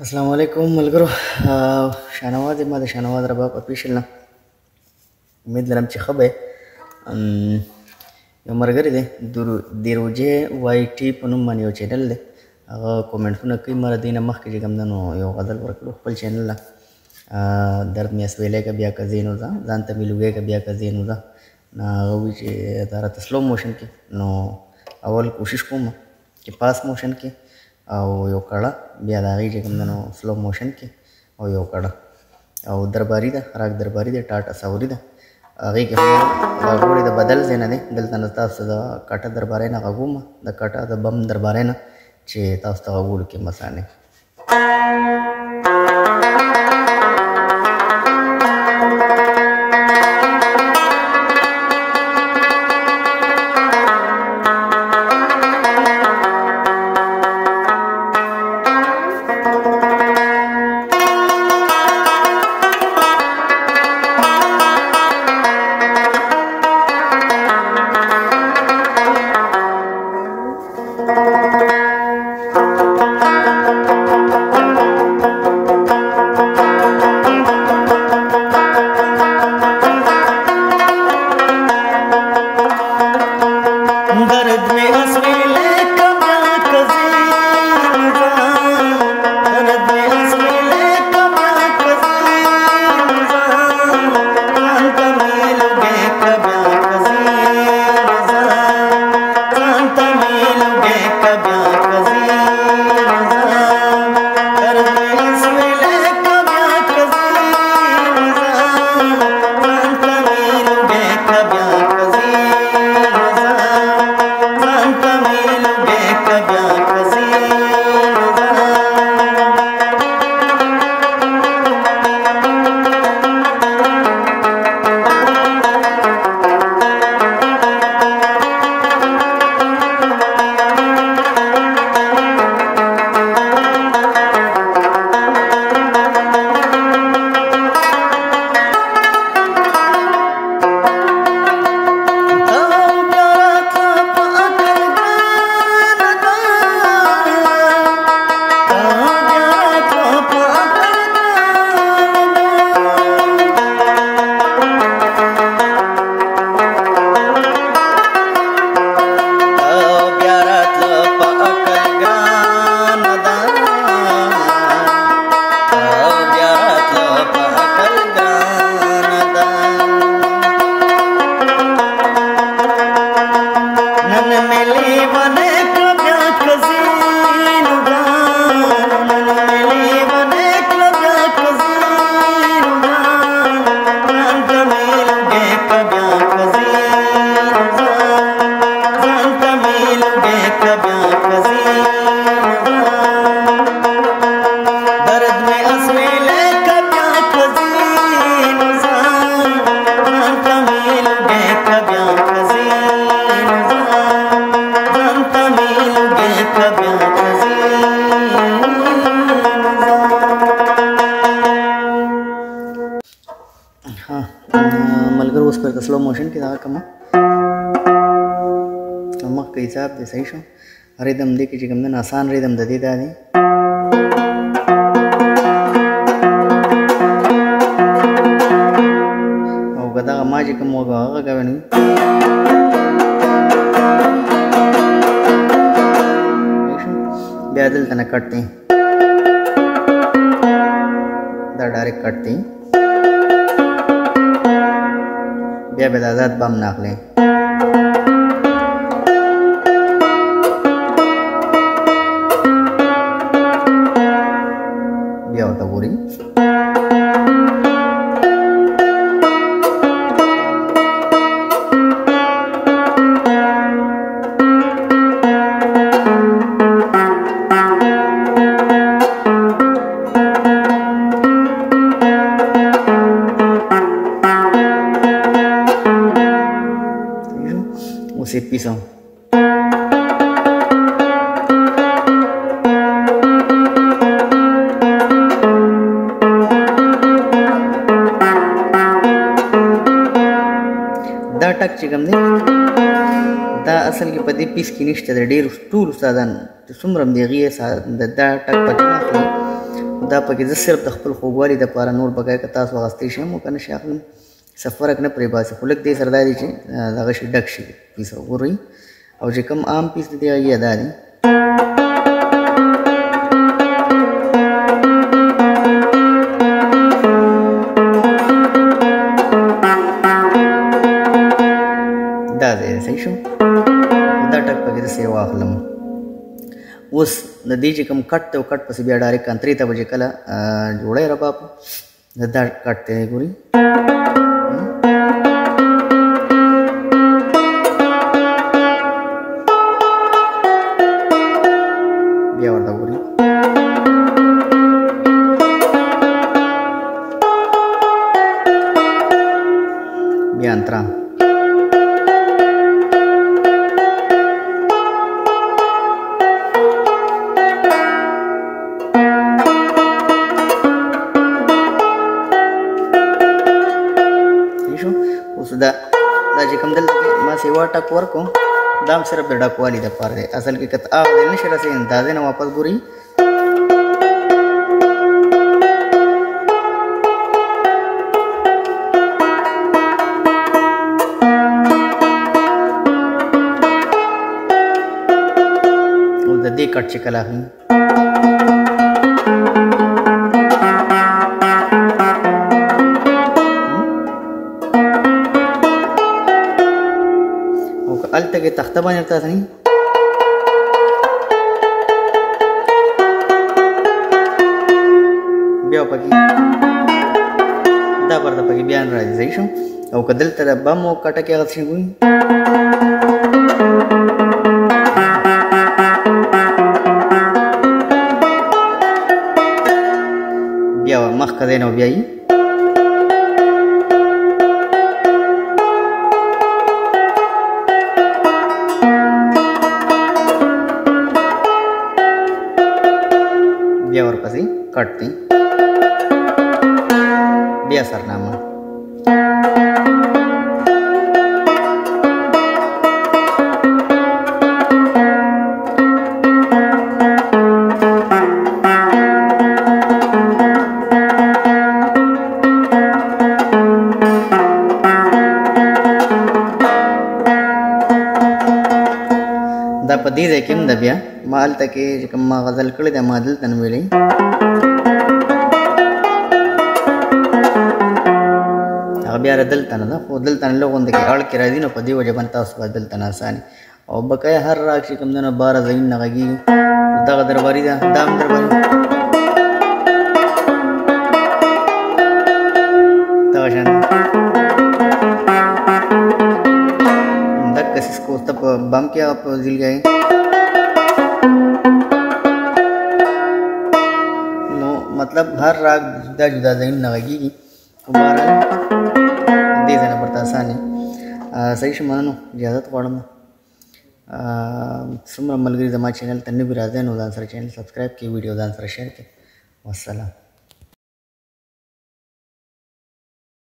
السلام علیکم ملګرو. شانواز ما د شانواز رباب افیشل نه امید لرم چې ښه به یو ملګری دی د روجې وای ټي په نوم باندې یو چینل دی. هغه کومنټونه کوي مره دې نه مخکې چې کوم دی نو یو غزل ورکړو خپل چینل له درد مې اسویلی که بیا که زینو ځه ځان ته مې لوګی که بیا که زینو ځه نه هغه وایي چې دا راته سلو موشن کې نو اول کوشش کوم چې پاس موشن کې او یو کړه بیا د هغې چې کوم دی نو سلو موشن کې او یو کړه او درباري ده راګ درباري ده ټاټا ساوري ده هغې کې غوړې د بدل ځای نه دی. دلته نه تاسو د کټه دربارۍ نه غږوم د کټه د بم دربارۍ نه چې تاسو ته غږولو کې مسانې ملګرو اوس پر د سلو موشن کې دغه کومه مخکې حساب دی صحیح شو. ریدم دی کې چې کوم دی آسان ریدم د دې دا دی او که دغه ما چې کوم وږه هغه کوي نو بیا دلته نه کټ دی دا ډایرکټ کټ دی بیا به د آزاد بم نه اخلي بیا ورته ګوري se pisan. دا ټک چې کوم دی دا اصل کې په دې پیس کې نشته د ډېرو ټول استادان چې څومره هم د هغې دا ټک پکې نه اخلي دا پکې زه صرف د خپل خوږوالي دپاره نور بګای که تاسو اخیستی شي هم که نه شي اخلم څه فرق نه پرې باسي خو لږ دې سره دا دی چې دغه شي ډک شي پیس وګورئ او چې کوم عام پیس دی هغه دا دی دا دی صحیح شو دا ټک پکې زه واخلم اوس د دې چې کوم کټ دی او کټ پسې بیا ډایرکټ کنترې ته به چې کله جوړی رباب دا کټ دی ګورئ بیا ورته ګورئ بیا انترا اوس دا چې کوم دلته ما سیوا ټک ورکوم دا هم صرف د ډکوالي دپاره دی اصل کې که ته اورېدل نه شي راسئ اندازې نه واپس ګورئ اوس د دې کټ چې کله اخلي الته کې تخته باندې تاسو نه بیا پکې دا پرته پکې بیا راځي صحیح شو او که دلته د بم او کټه کې هغه شي ګورئ بیا مخکې دی نو بیا یې بیا ورپسې کټ دی بیا سرنامه دا په دې ځای کې هم ده بیا ما هلته کې چې کوم ما غزل کړی دی ما دلته نه ویلی هغه بیا دلته نه ده خو دلته نه لږ غونده کې اړ کې راځي نو په دې وجه باندې تاسو به دلته نه اساني او بقایا هر راګ چې کوم دی نو باره ځایونه غږېږي دغه درباري ده دا هم درباري دغه شان इसको तब बम क्या आप जिल गए नो मतलब हर राग जुदा जुदा जैन लगेगी हमारा दे देना पड़ता आसानी सही शमानो इजाज़त वाड़म सुमर मलगरी जमा चैनल तन्नी भी राज़े नो दान सर चैनल सब्सक्राइब की वीडियो दान सर शेयर के वस्सलाम।